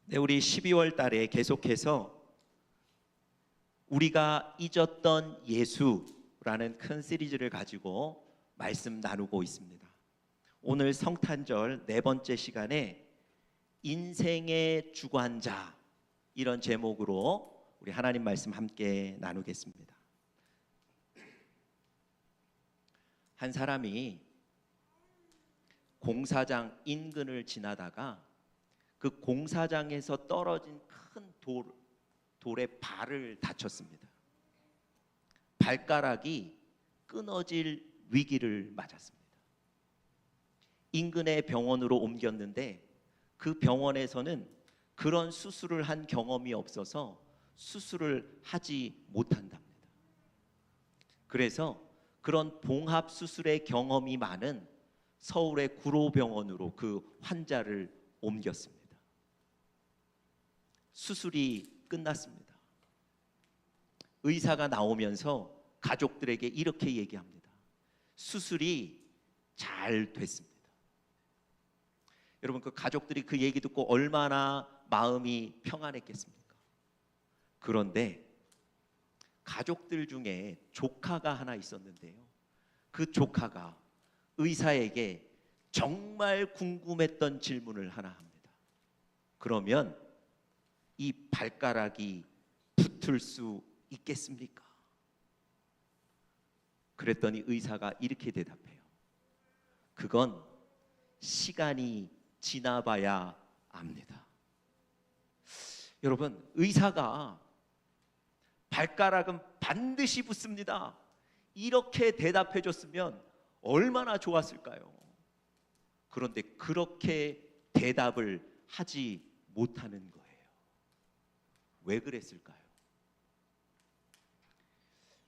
네, 우리 12월 달에 계속해서 우리가 잊었던 예수라는 큰 시리즈를 가지고 말씀 나누고 있습니다. 오늘 성탄절 네 번째 시간에 인생의 주관자, 이런 제목으로 우리 하나님 말씀 함께 나누겠습니다. 한 사람이 공사장 인근을 지나다가 그 공사장에서 떨어진 큰 돌에 발을 다쳤습니다. 발가락이 끊어질 위기를 맞았습니다. 인근의 병원으로 옮겼는데 그 병원에서는 그런 수술을 한 경험이 없어서 수술을 하지 못한답니다. 그래서 그런 봉합 수술의 경험이 많은 서울의 구로병원으로 그 환자를 옮겼습니다. 수술이 끝났습니다. 의사가 나오면서 가족들에게 이렇게 얘기합니다. 수술이 잘 됐습니다. 여러분, 그 가족들이 그 얘기 듣고 얼마나 마음이 평안했겠습니까? 그런데 가족들 중에 조카가 하나 있었는데요, 그 조카가 의사에게 정말 궁금했던 질문을 하나 합니다. 그러면 이 발가락이 붙을 수 있겠습니까? 그랬더니 의사가 이렇게 대답해요. 그건 시간이 지나봐야 압니다. 여러분, 의사가 발가락은 반드시 붙습니다, 이렇게 대답해 줬으면 얼마나 좋았을까요? 그런데 그렇게 대답을 하지 못하는 거예요. 왜 그랬을까요?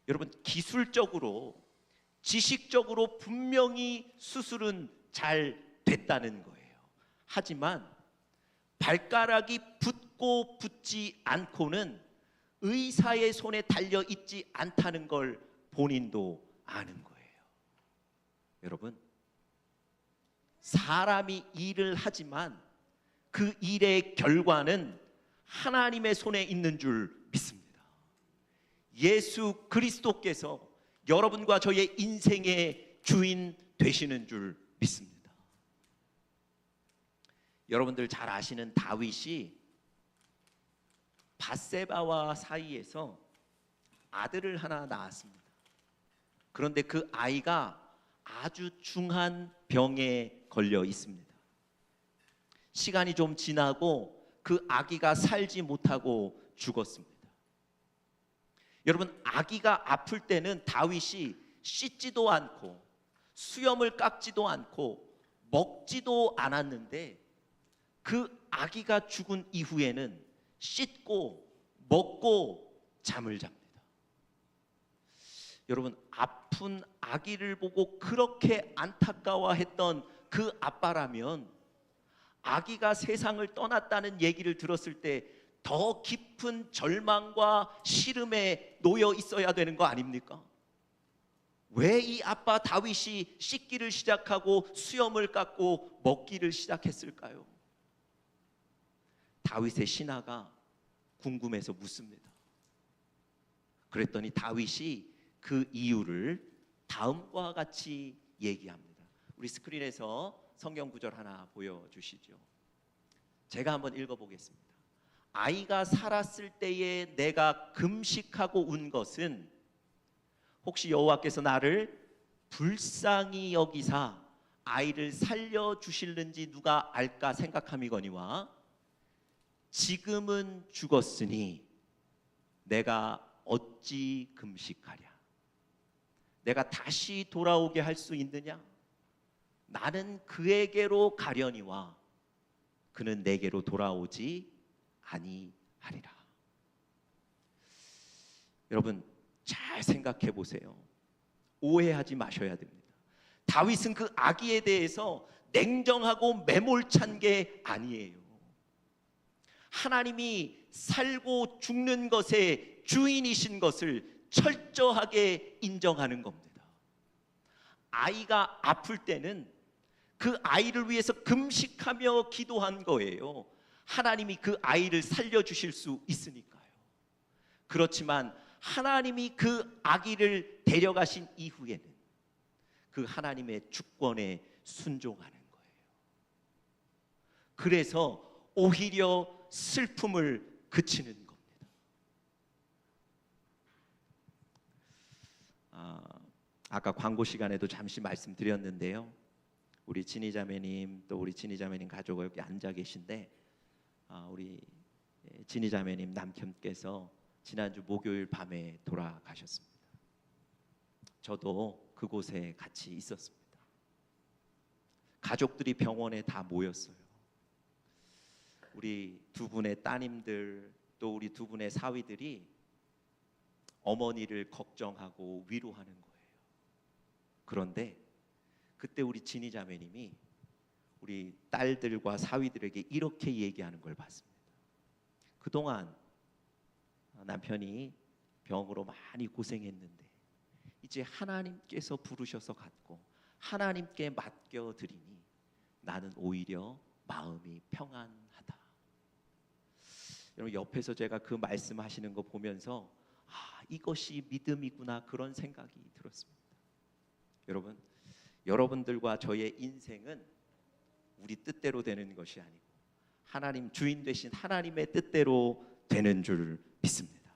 여러분, 기술적으로, 지식적으로 분명히 수술은 잘 됐다는 거예요. 하지만 발가락이 붙고 붙지 않고는 의사의 손에 달려 있지 않다는 걸 본인도 아는 거예요. 여러분, 사람이 일을 하지만 그 일의 결과는 하나님의 손에 있는 줄 믿습니다. 예수 그리스도께서 여러분과 저의 인생의 주인 되시는 줄 믿습니다. 여러분들 잘 아시는 다윗이 밧세바와 사이에서 아들을 하나 낳았습니다. 그런데 그 아이가 아주 중한 병에 걸려 있습니다. 시간이 좀 지나고 그 아기가 살지 못하고 죽었습니다. 여러분, 아기가 아플 때는 다윗이 씻지도 않고 수염을 깎지도 않고 먹지도 않았는데 그 아기가 죽은 이후에는 씻고 먹고 잠을 잡니다. 여러분, 아픈 아기를 보고 그렇게 안타까워했던 그 아빠라면 아기가 세상을 떠났다는 얘기를 들었을 때 더 깊은 절망과 시름에 놓여 있어야 되는 거 아닙니까? 왜 이 아빠 다윗이 씻기를 시작하고 수염을 깎고 먹기를 시작했을까요? 다윗의 신하가 궁금해서 묻습니다. 그랬더니 다윗이 그 이유를 다음과 같이 얘기합니다. 우리 스크린에서 성경 구절 하나 보여주시죠. 제가 한번 읽어보겠습니다. 아이가 살았을 때에 내가 금식하고 운 것은 혹시 여호와께서 나를 불쌍히 여기사 아이를 살려주실는지 누가 알까 생각함이거니와 지금은 죽었으니 내가 어찌 금식하랴. 내가 다시 돌아오게 할 수 있느냐? 나는 그에게로 가려니와 그는 내게로 돌아오지 아니하리라. 여러분, 잘 생각해 보세요. 오해하지 마셔야 됩니다. 다윗은 그 아기에 대해서 냉정하고 매몰찬 게 아니에요. 하나님이 살고 죽는 것의 주인이신 것을 철저하게 인정하는 겁니다. 아이가 아플 때는 그 아이를 위해서 금식하며 기도한 거예요. 하나님이 그 아이를 살려주실 수 있으니까요. 그렇지만 하나님이 그 아기를 데려가신 이후에는 그 하나님의 주권에 순종하는 거예요. 그래서 오히려 슬픔을 그치는 겁니다. 아까 광고 시간에도 잠시 말씀드렸는데요. 우리 진희 자매님 또 우리 진희 자매님 가족이 여기 앉아 계신데 우리 진희 자매님 남편께서 지난주 목요일 밤에 돌아가셨습니다. 저도 그곳에 같이 있었습니다. 가족들이 병원에 다 모였어요. 우리 두 분의 따님들 또 우리 두 분의 사위들이 어머니를 걱정하고 위로하는 거예요. 그런데 그때 우리 진희 자매님이 우리 딸들과 사위들에게 이렇게 얘기하는 걸 봤습니다. 그동안 남편이 병으로 많이 고생했는데 이제 하나님께서 부르셔서 갔고 하나님께 맡겨드리니 나는 오히려 마음이 평안하다. 여러분, 옆에서 제가 그 말씀하시는 거 보면서 이것이 믿음이구나 그런 생각이 들었습니다. 여러분, 여러분들과 저의 인생은 우리 뜻대로 되는 것이 아니고 하나님 주인 되신 하나님의 뜻대로 되는 줄 믿습니다.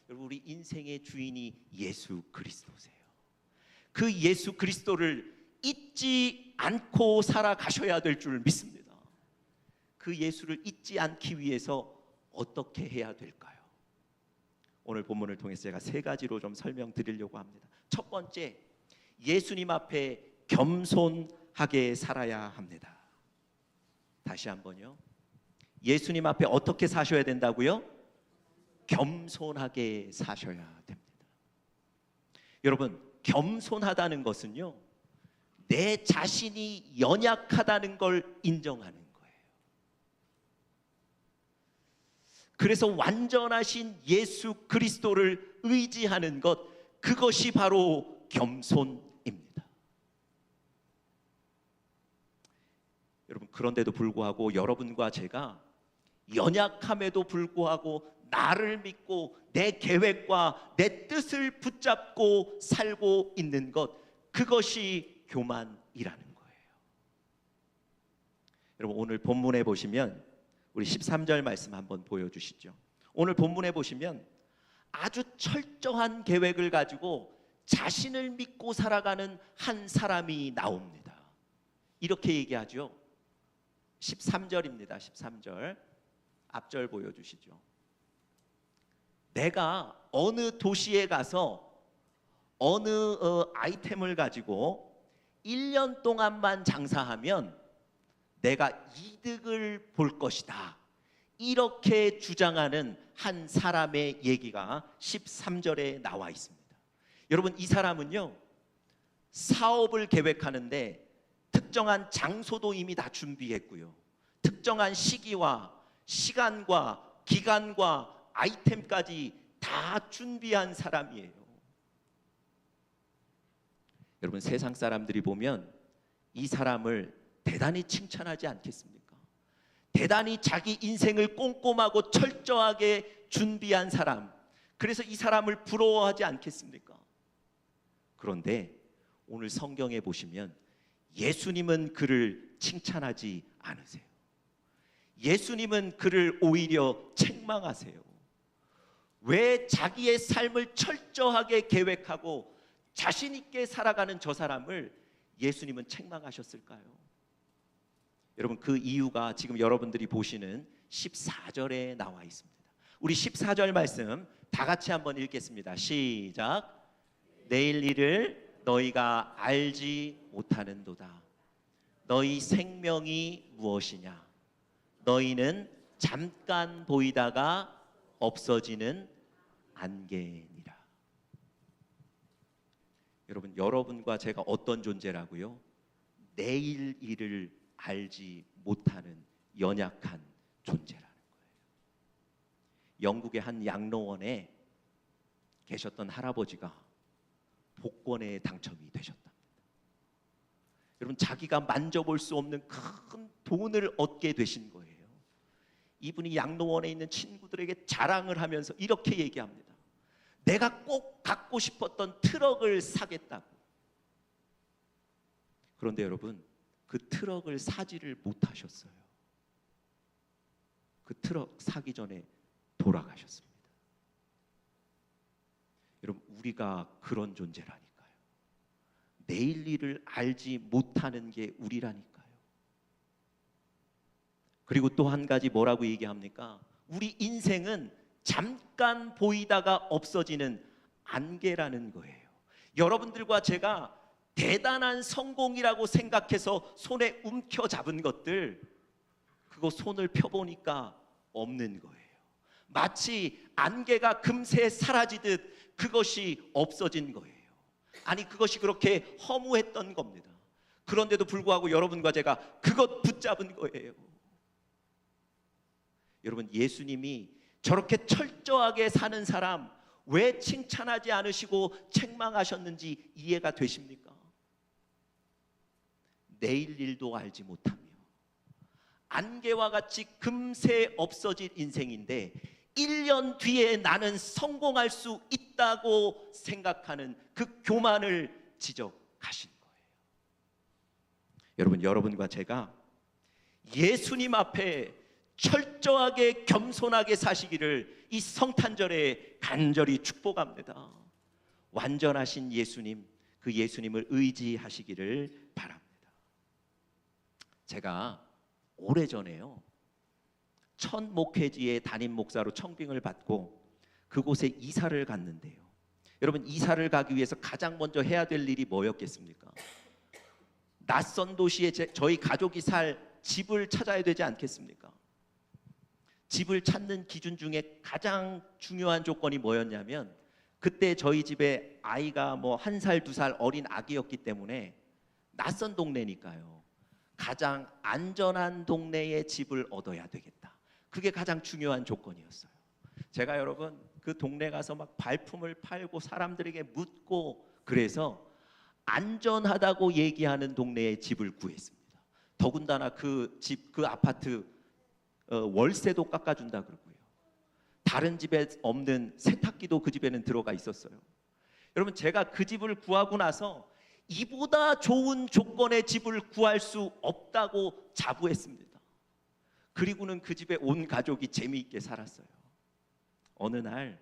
여러분, 우리 인생의 주인이 예수 그리스도세요. 그 예수 그리스도를 잊지 않고 살아가셔야 될 줄 믿습니다. 그 예수를 잊지 않기 위해서 어떻게 해야 될까요? 오늘 본문을 통해서 제가 세 가지로 좀 설명드리려고 합니다. 첫 번째, 예수님 앞에 겸손하게 살아야 합니다. 다시 한번요. 예수님 앞에 어떻게 사셔야 된다고요? 겸손하게 사셔야 됩니다. 여러분, 겸손하다는 것은요, 내 자신이 연약하다는 걸 인정하는 거예요. 그래서 완전하신 예수 그리스도를 의지하는 것, 그것이 바로 겸손입니다. 여러분, 그런데도 불구하고 여러분과 제가 연약함에도 불구하고 나를 믿고 내 계획과 내 뜻을 붙잡고 살고 있는 것, 그것이 교만이라는 거예요. 여러분, 오늘 본문에 보시면 우리 13절 말씀 한번 보여주시죠. 오늘 본문에 보시면 아주 철저한 계획을 가지고 자신을 믿고 살아가는 한 사람이 나옵니다. 이렇게 얘기하죠. 13절입니다. 13절 앞절 보여주시죠. 내가 어느 도시에 가서 어느 아이템을 가지고 1년 동안만 장사하면 내가 이득을 볼 것이다. 이렇게 주장하는 한 사람의 얘기가 13절에 나와 있습니다. 여러분, 이 사람은요, 사업을 계획하는데 특정한 장소도 이미 다 준비했고요, 특정한 시기와 시간과 기간과 아이템까지 다 준비한 사람이에요. 여러분, 세상 사람들이 보면 이 사람을 대단히 칭찬하지 않겠습니까? 대단히 자기 인생을 꼼꼼하고 철저하게 준비한 사람, 그래서 이 사람을 부러워하지 않겠습니까? 그런데 오늘 성경에 보시면 예수님은 그를 칭찬하지 않으세요. 예수님은 그를 오히려 책망하세요. 왜 자기의 삶을 철저하게 계획하고 자신 있게 살아가는 저 사람을 예수님은 책망하셨을까요? 여러분, 그 이유가 지금 여러분들이 보시는 14절에 나와 있습니다. 우리 14절 말씀 다 같이 한번 읽겠습니다. 시작. 내일 일을 너희가 알지 못하는도다. 너희 생명이 무엇이냐? 너희는 잠깐 보이다가 없어지는 안개니라. 여러분, 여러분과 제가 어떤 존재라고요? 내일 일을 알지 못하는 연약한 존재라는 거예요. 영국의 한 양로원에 계셨던 할아버지가 복권에 당첨이 되셨답니다. 여러분, 자기가 만져볼 수 없는 큰 돈을 얻게 되신 거예요. 이분이 양로원에 있는 친구들에게 자랑을 하면서 이렇게 얘기합니다. 내가 꼭 갖고 싶었던 트럭을 사겠다고. 그런데 여러분, 그 트럭을 사지를 못하셨어요. 그 트럭 사기 전에 돌아가셨습니다. 여러분, 우리가 그런 존재라니까요. 내일 일을 알지 못하는 게 우리라니까요. 그리고 또 한 가지 뭐라고 얘기합니까? 우리 인생은 잠깐 보이다가 없어지는 안개라는 거예요. 여러분들과 제가 대단한 성공이라고 생각해서 손에 움켜잡은 것들, 그거 손을 펴보니까 없는 거예요. 마치 안개가 금세 사라지듯 그것이 없어진 거예요. 아니, 그것이 그렇게 허무했던 겁니다. 그런데도 불구하고 여러분과 제가 그것 붙잡은 거예요. 여러분, 예수님이 저렇게 철저하게 사는 사람 왜 칭찬하지 않으시고 책망하셨는지 이해가 되십니까? 내일 일도 알지 못하며 안개와 같이 금세 없어질 인생인데 1년 뒤에 나는 성공할 수 있다고 생각하는 그 교만을 지적하신 거예요. 여러분, 여러분과 제가 예수님 앞에 철저하게 겸손하게 사시기를 이 성탄절에 간절히 축복합니다. 완전하신 예수님, 그 예수님을 의지하시기를 바랍니다. 제가 오래전에요, 첫 목회지에 담임 목사로 청빙을 받고 그곳에 이사를 갔는데요. 여러분, 이사를 가기 위해서 가장 먼저 해야 될 일이 뭐였겠습니까? 낯선 도시에 저희 가족이 살 집을 찾아야 되지 않겠습니까? 집을 찾는 기준 중에 가장 중요한 조건이 뭐였냐면, 그때 저희 집에 아이가 뭐 1살, 2살 어린 아기였기 때문에 낯선 동네니까요, 가장 안전한 동네에 집을 얻어야 되겠다. 그게 가장 중요한 조건이었어요. 제가 여러분, 그 동네 가서 막 발품을 팔고 사람들에게 묻고, 그래서 안전하다고 얘기하는 동네에 집을 구했습니다. 더군다나 그 집, 그 아파트 월세도 깎아준다 그러고요. 다른 집에 없는 세탁기도 그 집에는 들어가 있었어요. 여러분, 제가 그 집을 구하고 나서 이보다 좋은 조건의 집을 구할 수 없다고 자부했습니다. 그리고는 그 집에 온 가족이 재미있게 살았어요. 어느 날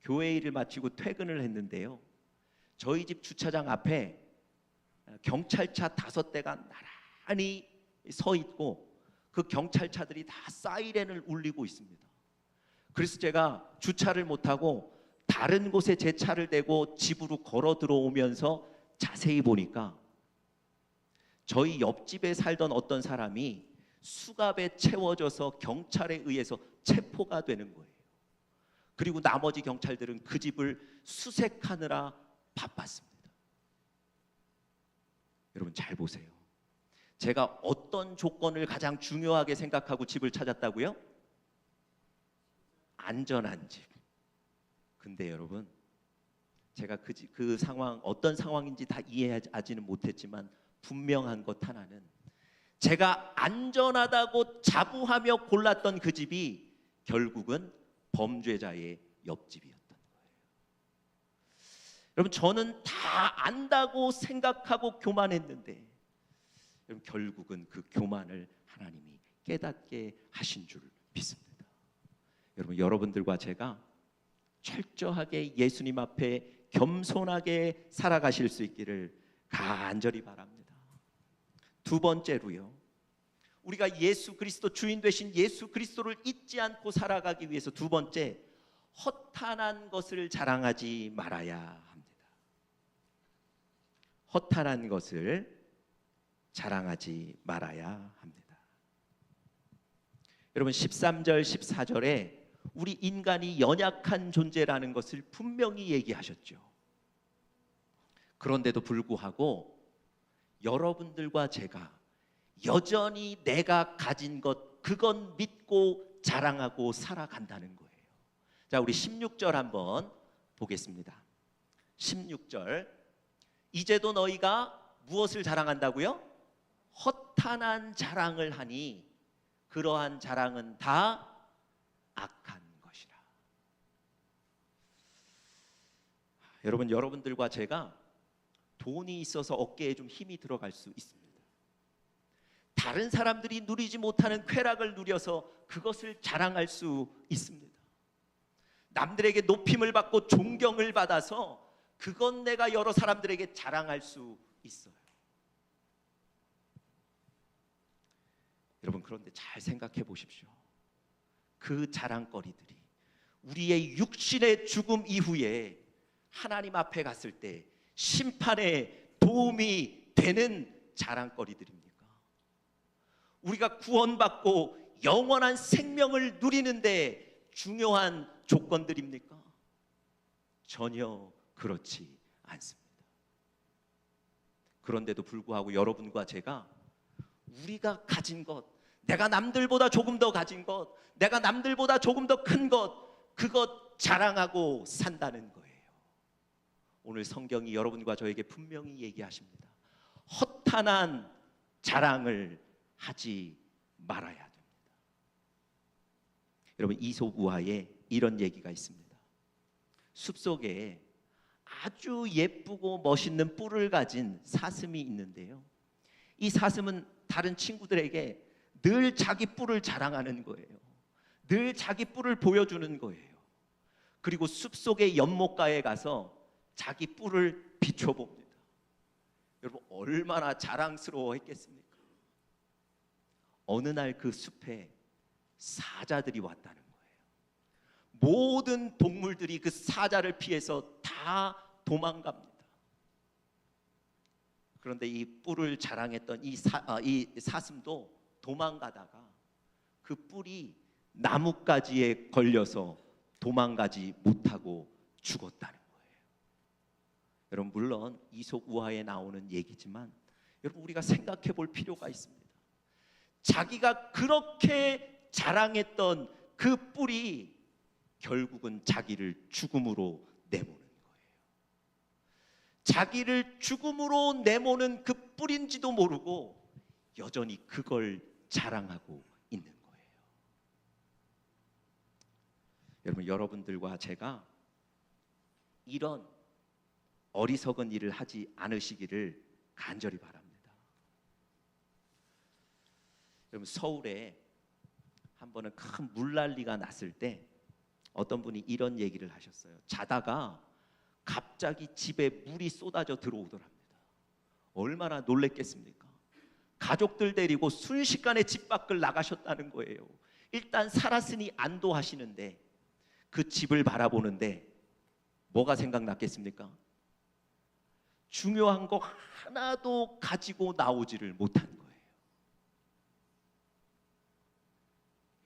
교회 일을 마치고 퇴근을 했는데요, 저희 집 주차장 앞에 경찰차 5대가 나란히 서 있고 그 경찰차들이 다 사이렌을 울리고 있습니다. 그래서 제가 주차를 못하고 다른 곳에 제 차를 대고 집으로 걸어 들어오면서 자세히 보니까 저희 옆집에 살던 어떤 사람이 수갑에 채워져서 경찰에 의해서 체포가 되는 거예요. 그리고 나머지 경찰들은 그 집을 수색하느라 바빴습니다. 여러분, 잘 보세요. 제가 어떤 조건을 가장 중요하게 생각하고 집을 찾았다고요? 안전한 집. 근데 여러분, 제가 그 상황, 어떤 상황인지 다 이해하지는 못했지만 분명한 것 하나는, 제가 안전하다고 자부하며 골랐던 그 집이 결국은 범죄자의 옆집이었던 거예요. 여러분, 저는 다 안다고 생각하고 교만했는데, 여러분, 결국은 그 교만을 하나님이 깨닫게 하신 줄 믿습니다. 여러분, 여러분들과 제가 철저하게 예수님 앞에 겸손하게 살아가실 수 있기를 간절히 바랍니다. 두 번째로요, 우리가 예수 그리스도, 주인 되신 예수 그리스도를 잊지 않고 살아가기 위해서 두 번째, 허탄한 것을 자랑하지 말아야 합니다. 허탄한 것을 자랑하지 말아야 합니다. 여러분, 13절 14절에 우리 인간이 연약한 존재라는 것을 분명히 얘기하셨죠. 그런데도 불구하고 여러분들과 제가 여전히 내가 가진 것, 그건 믿고 자랑하고 살아간다는 거예요. 자, 우리 16절 한번 보겠습니다. 16절, 이제도 너희가 무엇을 자랑한다고요? 허탄한 자랑을 하니 그러한 자랑은 다 악한 것이라. 여러분, 여러분들과 제가 돈이 있어서 어깨에 좀 힘이 들어갈 수 있습니다. 다른 사람들이 누리지 못하는 쾌락을 누려서 그것을 자랑할 수 있습니다. 남들에게 높임을 받고 존경을 받아서 그건 내가 여러 사람들에게 자랑할 수 있어요. 여러분, 그런데 잘 생각해 보십시오. 그 자랑거리들이 우리의 육신의 죽음 이후에 하나님 앞에 갔을 때 심판에 도움이 되는 자랑거리들입니까? 우리가 구원받고 영원한 생명을 누리는데 중요한 조건들입니까? 전혀 그렇지 않습니다. 그런데도 불구하고 여러분과 제가 우리가 가진 것, 내가 남들보다 조금 더 가진 것, 내가 남들보다 조금 더 큰 것, 그것 자랑하고 산다는 거예요. 오늘 성경이 여러분과 저에게 분명히 얘기하십니다. 허탄한 자랑을 하지 말아야 됩니다. 여러분, 이솝 우화에 이런 얘기가 있습니다. 숲속에 아주 예쁘고 멋있는 뿔을 가진 사슴이 있는데요, 이 사슴은 다른 친구들에게 늘 자기 뿔을 자랑하는 거예요. 늘 자기 뿔을 보여주는 거예요. 그리고 숲속의 연못가에 가서 자기 뿔을 비춰봅니다. 여러분, 얼마나 자랑스러워했겠습니까? 어느 날 그 숲에 사자들이 왔다는 거예요. 모든 동물들이 그 사자를 피해서 다 도망갑니다. 그런데 이 뿔을 자랑했던 이 사슴도 도망가다가 그 뿔이 나뭇가지에 걸려서 도망가지 못하고 죽었다는 거예요. 여러분, 물론 이솝 우화에 나오는 얘기지만 여러분, 우리가 생각해 볼 필요가 있습니다. 자기가 그렇게 자랑했던 그 뿔이 결국은 자기를 죽음으로 내모는 거예요. 자기를 죽음으로 내모는 그 뿔인지도 모르고 여전히 그걸 자랑하고 있는 거예요. 여러분, 여러분들과 제가 이런 어리석은 일을 하지 않으시기를 간절히 바랍니다. 여러분, 서울에 한 번은 큰 물난리가 났을 때 어떤 분이 이런 얘기를 하셨어요. 자다가 갑자기 집에 물이 쏟아져 들어오더랍니다. 얼마나 놀랬겠습니까? 가족들 데리고 순식간에 집 밖을 나가셨다는 거예요. 일단 살았으니 안도하시는데 그 집을 바라보는데 뭐가 생각났겠습니까? 중요한 거 하나도 가지고 나오지를 못한 거예요.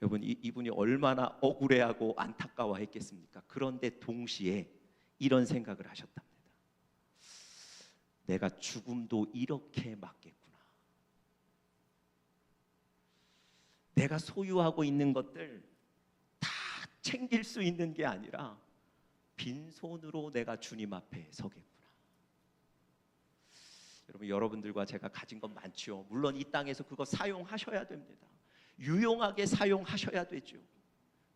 여러분, 이분이 얼마나 억울해하고 안타까워했겠습니까? 그런데 동시에 이런 생각을 하셨답니다. 내가 죽음도 이렇게 맞겠구나. 내가 소유하고 있는 것들 다 챙길 수 있는 게 아니라 빈손으로 내가 주님 앞에 서겠구나. 여러분, 여러분들과 제가 가진 것 많죠. 물론 이 땅에서 그거 사용하셔야 됩니다. 유용하게 사용하셔야 되죠.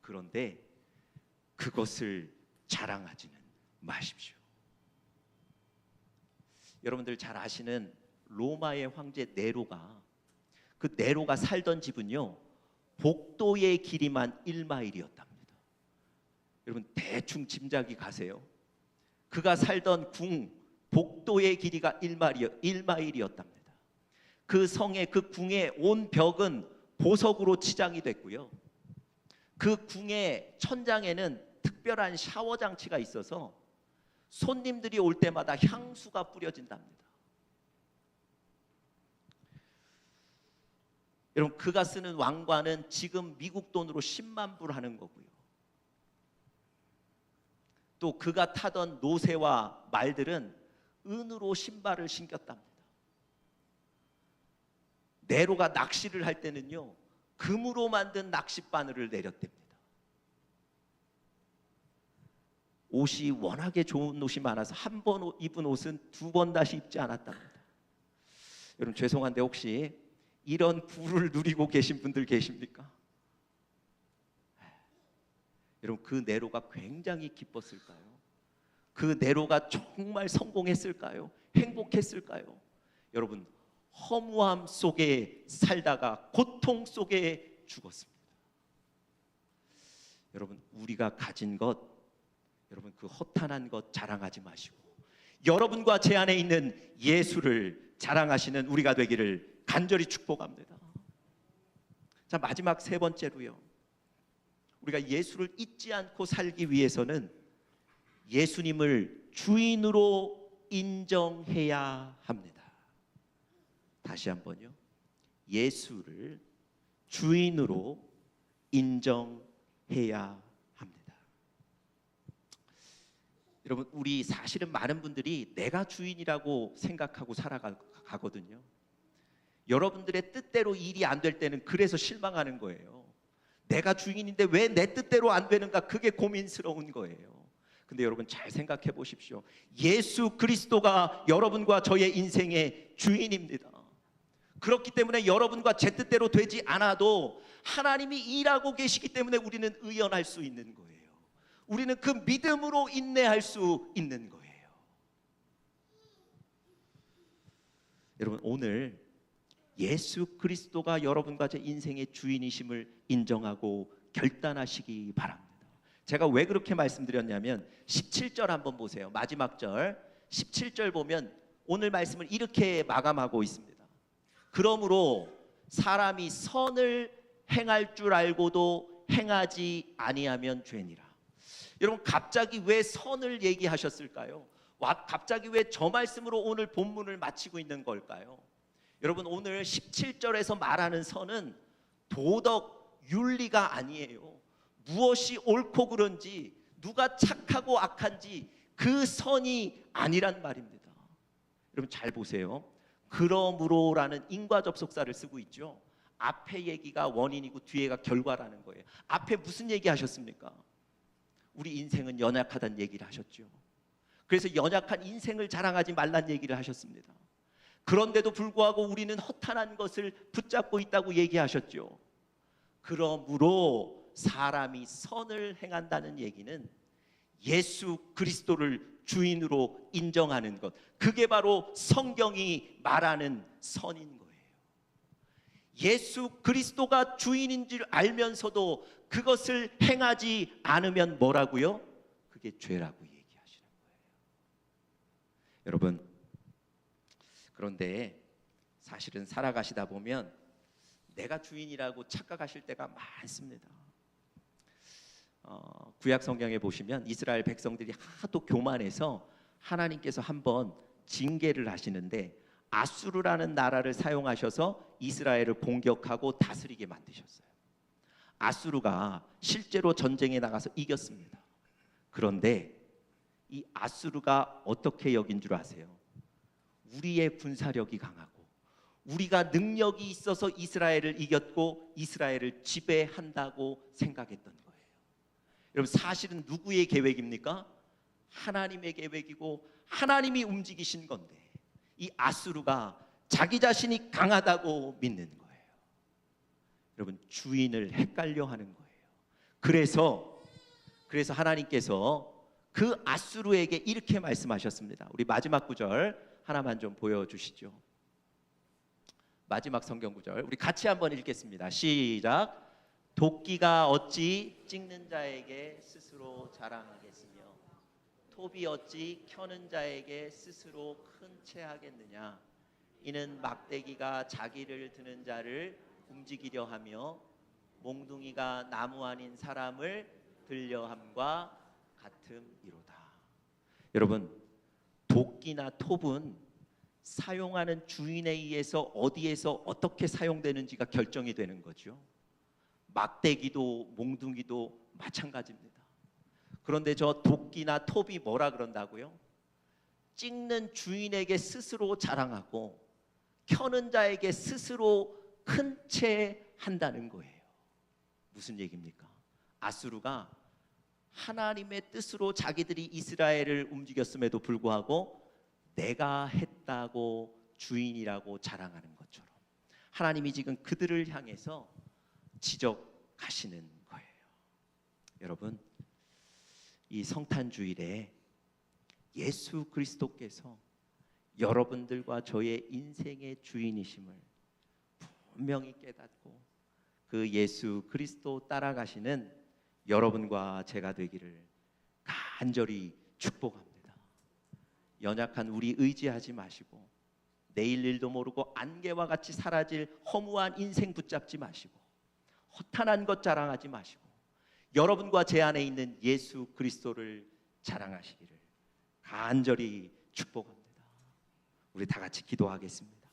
그런데 그것을 자랑하지는 마십시오. 여러분들 잘 아시는 로마의 황제 네로가, 그 네로가 살던 집은요, 복도의 길이만 1마일이었답니다. 여러분, 대충 짐작이 가세요? 그가 살던 궁 복도의 길이가 1마일이었답니다. 그 성의, 그 궁의 온 벽은 보석으로 치장이 됐고요, 그 궁의 천장에는 특별한 샤워 장치가 있어서 손님들이 올 때마다 향수가 뿌려진답니다. 여러분, 그가 쓰는 왕관은 지금 미국 돈으로 10만 불 하는 거고요, 또 그가 타던 노새와 말들은 은으로 신발을 신겼답니다. 네로가 낚시를 할 때는요, 금으로 만든 낚싯바늘을 내렸답니다. 옷이 워낙에 좋은 옷이 많아서 한 번 입은 옷은 두 번 다시 입지 않았답니다. 여러분, 죄송한데 혹시 이런 부를 누리고 계신 분들 계십니까? 여러분, 그 네로가 굉장히 기뻤을까요? 그 네로가 정말 성공했을까요? 행복했을까요? 여러분, 허무함 속에 살다가 고통 속에 죽었습니다. 여러분, 우리가 가진 것, 여러분 그 허탄한 것 자랑하지 마시고 여러분과 제 안에 있는 예수를 자랑하시는 우리가 되기를 간절히 축복합니다. 자, 마지막 세 번째로요, 우리가 예수를 잊지 않고 살기 위해서는 예수님을 주인으로 인정해야 합니다. 다시 한번요, 예수를 주인으로 인정해야 합니다. 여러분, 우리 사실은 많은 분들이 내가 주인이라고 생각하고 살아가거든요. 여러분들의 뜻대로 일이 안 될 때는 그래서 실망하는 거예요. 내가 주인인데 왜 내 뜻대로 안 되는가, 그게 고민스러운 거예요. 근데 여러분, 잘 생각해 보십시오. 예수 그리스도가 여러분과 저의 인생의 주인입니다. 그렇기 때문에 여러분과 제 뜻대로 되지 않아도 하나님이 일하고 계시기 때문에 우리는 의연할 수 있는 거예요. 우리는 그 믿음으로 인내할 수 있는 거예요. 여러분, 오늘 예수 그리스도가 여러분과 제 인생의 주인이심을 인정하고 결단하시기 바랍니다. 제가 왜 그렇게 말씀드렸냐면 17절 한번 보세요. 마지막 절 17절 보면 오늘 말씀을 이렇게 마감하고 있습니다. 그러므로 사람이 선을 행할 줄 알고도 행하지 아니하면 죄니라. 여러분, 갑자기 왜 선을 얘기하셨을까요? 갑자기 왜 저 말씀으로 오늘 본문을 마치고 있는 걸까요? 여러분, 오늘 17절에서 말하는 선은 도덕, 윤리가 아니에요. 무엇이 옳고 그른지, 누가 착하고 악한지 그 선이 아니란 말입니다. 여러분, 잘 보세요. 그러므로라는 인과접속사를 쓰고 있죠. 앞에 얘기가 원인이고 뒤에가 결과라는 거예요. 앞에 무슨 얘기 하셨습니까? 우리 인생은 연약하다는 얘기를 하셨죠. 그래서 연약한 인생을 자랑하지 말란 얘기를 하셨습니다. 그런데도 불구하고 우리는 허탄한 것을 붙잡고 있다고 얘기하셨죠. 그러므로 사람이 선을 행한다는 얘기는 예수 그리스도를 주인으로 인정하는 것, 그게 바로 성경이 말하는 선인 거예요. 예수 그리스도가 주인인 줄 알면서도 그것을 행하지 않으면 뭐라고요? 그게 죄라고 얘기하시는 거예요. 여러분, 그런데 사실은 살아가시다 보면 내가 주인이라고 착각하실 때가 많습니다. 구약 성경에 보시면 이스라엘 백성들이 하도 교만해서 하나님께서 한번 징계를 하시는데 아수르라는 나라를 사용하셔서 이스라엘을 공격하고 다스리게 만드셨어요. 아수르가 실제로 전쟁에 나가서 이겼습니다. 그런데 이 아수르가 어떻게 여긴 줄 아세요? 우리의 군사력이 강하고 우리가 능력이 있어서 이스라엘을 이겼고 이스라엘을 지배한다고 생각했던 거예요. 여러분, 사실은 누구의 계획입니까? 하나님의 계획이고 하나님이 움직이신 건데 이 아수르가 자기 자신이 강하다고 믿는 거예요. 여러분, 주인을 헷갈려 하는 거예요. 그래서 하나님께서 그 아수르에게 이렇게 말씀하셨습니다. 우리 마지막 구절 하나만 좀 보여주시죠. 마지막 성경 구절 우리 같이 한번 읽겠습니다. 시작. 도끼가 어찌 찍는 자에게 스스로 자랑하겠으며 톱이 어찌 켜는 자에게 스스로 큰 채 하겠느냐. 이는 막대기가 자기를 드는 자를 움직이려 하며 몽둥이가 나무 아닌 사람을 들려 함과 같음이로다. 여러분, 도끼나 톱은 사용하는 주인에 의해서 어디에서 어떻게 사용되는지가 결정이 되는 거죠. 막대기도 몽둥이도 마찬가지입니다. 그런데 저 도끼나 톱이 뭐라 그런다고요? 찍는 주인에게 스스로 자랑하고 켜는 자에게 스스로 큰 채 한다는 거예요. 무슨 얘기입니까? 아수르가 하나님의 뜻으로 자기들이 이스라엘을 움직였음에도 불구하고 내가 했다고 주인이라고 자랑하는 것처럼 하나님이 지금 그들을 향해서 지적하시는 거예요. 여러분, 이 성탄주일에 예수 그리스도께서 여러분들과 저의 인생의 주인이심을 분명히 깨닫고 그 예수 그리스도 따라가시는 여러분과 제가 되기를 간절히 축복합니다. 연약한 우리 의지하지 마시고 내일 일도 모르고 안개와 같이 사라질 허무한 인생 붙잡지 마시고 허탄한 것 자랑하지 마시고 여러분과 제 안에 있는 예수 그리스도를 자랑하시기를 간절히 축복합니다. 우리 다 같이 기도하겠습니다.